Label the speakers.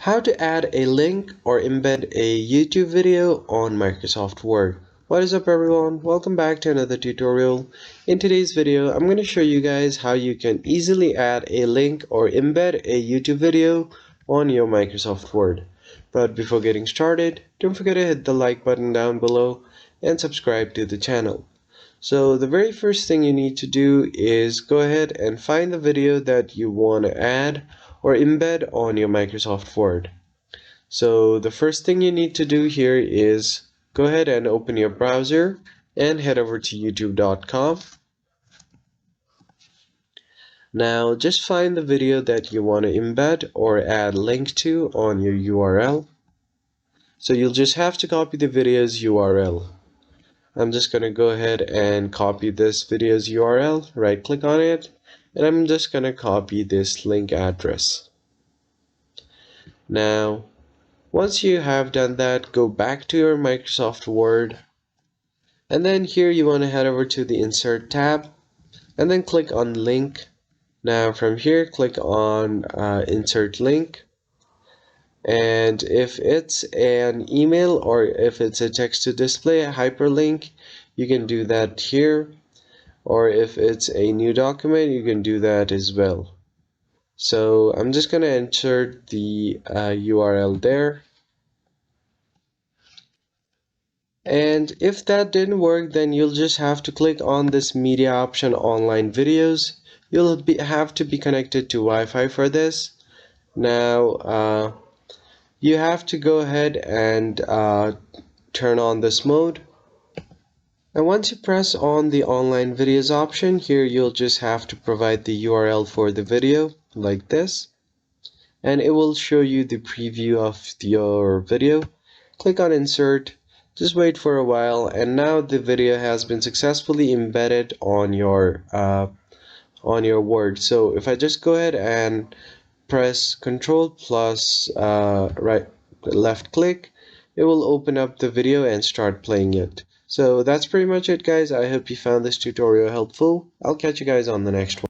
Speaker 1: How to add a link or embed a YouTube video on Microsoft Word. What is up everyone? Welcome back to another tutorial. In today's video, I'm going to show you guys how you can easily add a link or embed a YouTube video on your Microsoft Word. But before getting started, don't forget to hit the like button down below and subscribe to the channel. So the very first thing you need to do is go ahead and find the video that you want to add or embed on your Microsoft Word. So the first thing you need to do here is go ahead and open your browser and head over to youtube.com. Now just find the video that you want to embed or add link to on your URL. So you'll just have to copy the video's URL. I'm just going to go ahead and copy this video's URL, right click on it, and I'm just going to copy this link address. Now once you have done that, go back to your Microsoft Word, and then here you want to head over to the Insert tab and then click on Link. Now from here click on Insert Link, and if it's an email or if it's a text to display, a hyperlink, you can do that here, or if it's a new document you can do that as well. So I'm just going to insert the URL there. And if that didn't work, then you'll just have to click on this media option, online videos. You'll have to be connected to Wi-Fi for this. Now you have to go ahead and turn on this mode. And once you press on the online videos option, here you'll just have to provide the URL for the video like this, and it will show you the preview of your video. Click on Insert, just wait for a while, and now the video has been successfully embedded on your Word. So if I just go ahead and press Control plus left click, it will open up the video and start playing it. So that's pretty much it guys. I hope you found this tutorial helpful. I'll catch you guys on the next one.